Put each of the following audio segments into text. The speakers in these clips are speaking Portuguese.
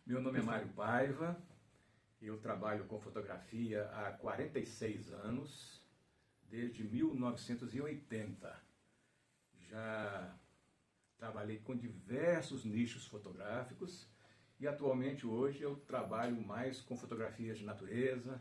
Meu nome é Mário Paiva, eu trabalho com fotografia há 46 anos, desde 1980. Já trabalhei com diversos nichos fotográficos e atualmente hoje eu trabalho mais com fotografias de natureza,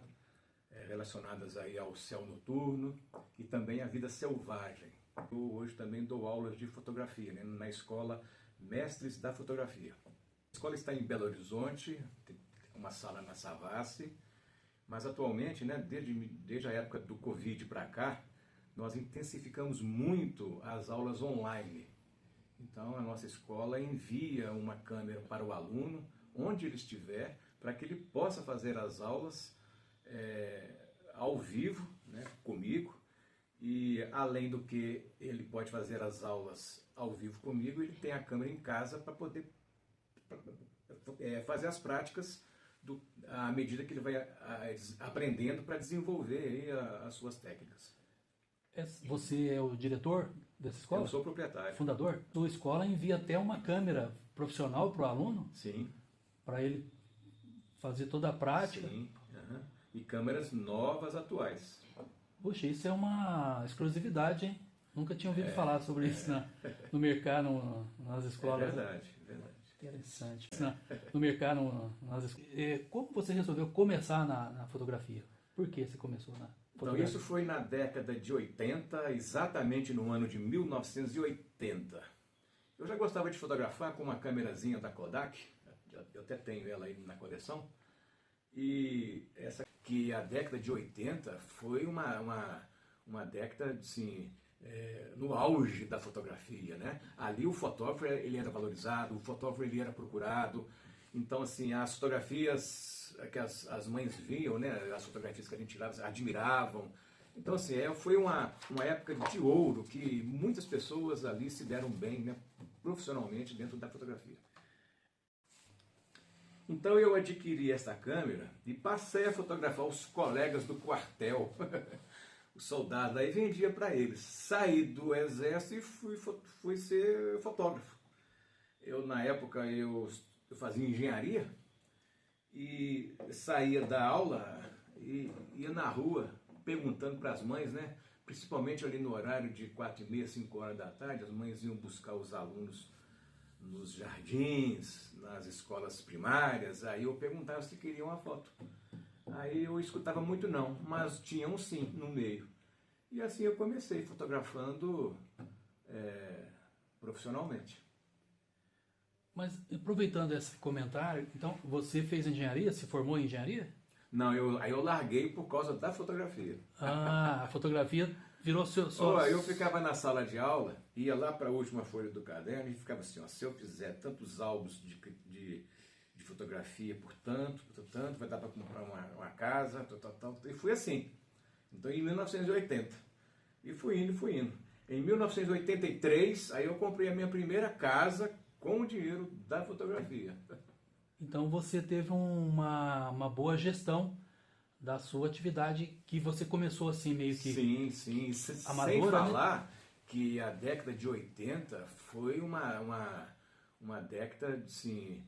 relacionadas aí ao céu noturno e também à vida selvagem. Eu hoje também dou aulas de fotografia, né, na escola Mestres da Fotografia. A escola está em Belo Horizonte, tem uma sala na Savassi, mas atualmente, né, desde a época do Covid para cá, nós intensificamos muito as aulas online. Então a nossa escola envia uma câmera para o aluno, onde ele estiver, para que ele possa fazer as aulas ao vivo, né, comigo. E além do que ele pode fazer as aulas ao vivo comigo, ele tem a câmera em casa para poder fazer as práticas à medida que ele vai aprendendo para desenvolver aí as suas técnicas. Você é o diretor dessa escola? Eu sou proprietário. Fundador? Sua escola envia até uma câmera profissional para o aluno? Sim. Para ele fazer toda a prática? Sim. Uhum. E câmeras novas, atuais. Puxa, isso é uma exclusividade, hein? Nunca tinha ouvido falar sobre isso no mercado, nas escolas. É verdade, verdade. Interessante. No mercado, como você resolveu começar na fotografia? Por que você começou na fotografia? Então, isso foi na década de 80, exatamente no ano de 1980. Eu já gostava de fotografar com uma câmerazinha da Kodak, eu até tenho ela aí na coleção, e a década de 80 foi uma década, assim, no auge da fotografia, né? Ali o fotógrafo ele era valorizado, o fotógrafo ele era procurado. Então, assim, as fotografias que as mães viam, né? As fotografias que a gente tirava, admiravam. Então, assim, foi uma época de ouro que muitas pessoas ali se deram bem, né, profissionalmente dentro da fotografia. Então eu adquiri essa câmera e passei a fotografar os colegas do quartel, os soldados, aí vendia para eles. Saí do exército e fui ser fotógrafo. Na época eu fazia engenharia e saía da aula e ia na rua perguntando para as mães, né? Principalmente ali no horário de 4h30, 5 horas da tarde, as mães iam buscar os alunos nos jardins, nas escolas primárias. Aí eu perguntava se queriam uma foto. Aí eu escutava muito não, mas tinha um sim no meio. E assim eu comecei fotografando profissionalmente. Mas aproveitando esse comentário, então você fez engenharia? Se formou em engenharia? Não, aí eu larguei por causa da fotografia. Ah, a fotografia virou Eu ficava na sala de aula, ia lá para a última folha do caderno e ficava assim, ó, se eu fizer tantos álbuns de fotografia por tanto, vai dar para comprar uma casa, tal. E fui assim. Então em 1980. E fui indo. Em 1983, aí eu comprei a minha primeira casa com o dinheiro da fotografia. Então você teve uma boa gestão da sua atividade, que você começou assim meio que Sim. amadora, sem né? falar que a década de 80 foi uma década, assim,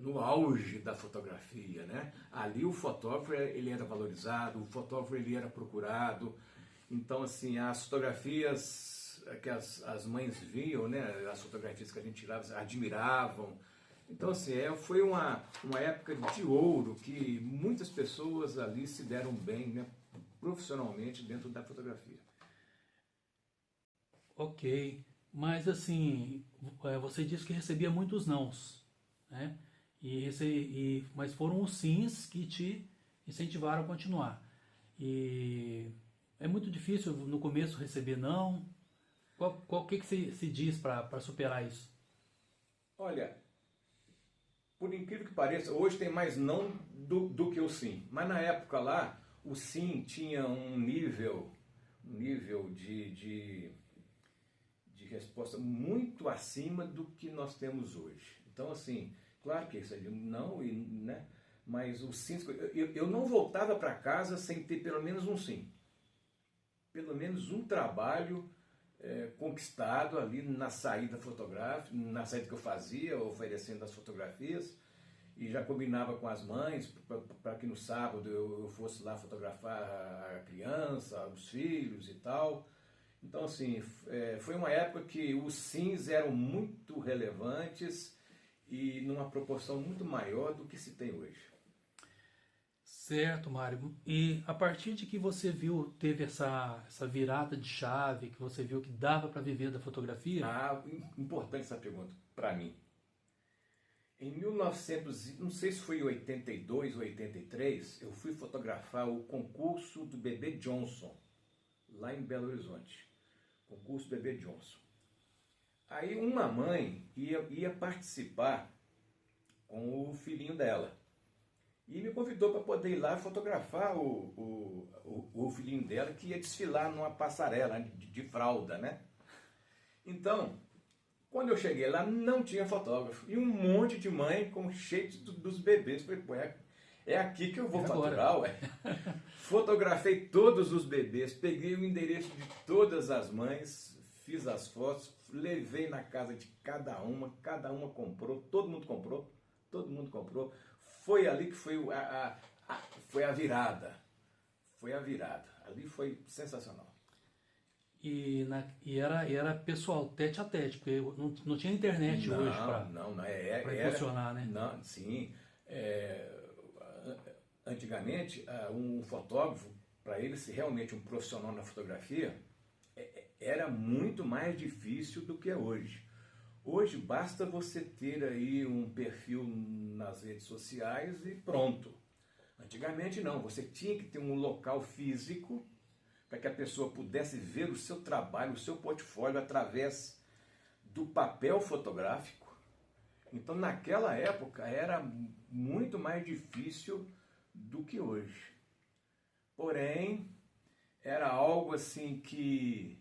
no auge da fotografia, né? Ali o fotógrafo ele era valorizado, o fotógrafo ele era procurado. Então, assim, as fotografias que as mães viam, né? As fotografias que a gente tirava, admiravam. Então, assim, foi uma época de ouro que muitas pessoas ali se deram bem, né, profissionalmente dentro da fotografia. Ok, mas assim, você disse que recebia muitos nãos, né? Mas foram os sims que te incentivaram a continuar. E é muito difícil no começo receber não. O que se diz para superar isso? Olha, por incrível que pareça, hoje tem mais não do que o sim. Mas na época lá, o sim tinha um nível de resposta muito acima do que nós temos hoje. Então, assim, claro que isso é não, né? Mas o sim, eu não voltava para casa sem ter pelo menos um sim. Pelo menos um trabalho conquistado ali na saída fotográfica, na saída que eu fazia, oferecendo as fotografias. e já combinava com as mães para que no sábado eu fosse lá fotografar a criança, os filhos e tal. Então, assim, foi uma época que os sims eram muito relevantes e numa proporção muito maior do que se tem hoje. Certo, Mário. E a partir de que você viu, teve essa virada de chave, que você viu que dava para viver da fotografia? Ah, importante essa pergunta para mim. Em 1900, não sei se foi 82 ou 83, eu fui fotografar o concurso do Bebê Johnson, lá em Belo Horizonte. Concurso Bebê Johnson. Aí uma mãe ia participar com o filhinho dela. E me convidou para poder ir lá fotografar o filhinho dela, que ia desfilar numa passarela de fralda, né? Então, quando eu cheguei lá, não tinha fotógrafo. E um monte de mãe cheio dos bebês. Falei, pô, é aqui que eu vou faturar, ué. Fotografei todos os bebês, peguei o endereço de todas as mães, fiz as fotos, levei na casa de cada uma comprou, todo mundo comprou. Foi ali que foi a virada. Foi a virada. Ali foi sensacional. E era pessoal, tete a tete, porque não tinha internet hoje para impulsionar, né? Não, sim. Antigamente, um fotógrafo, para ele ser realmente um profissional na fotografia, era muito mais difícil do que é hoje. Hoje basta você ter aí um perfil nas redes sociais e pronto. Antigamente não, você tinha que ter um local físico para que a pessoa pudesse ver o seu trabalho, o seu portfólio através do papel fotográfico. Então naquela época era muito mais difícil do que hoje. Porém, era algo assim que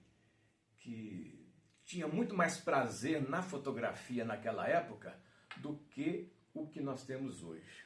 tinha muito mais prazer na fotografia naquela época do que o que nós temos hoje.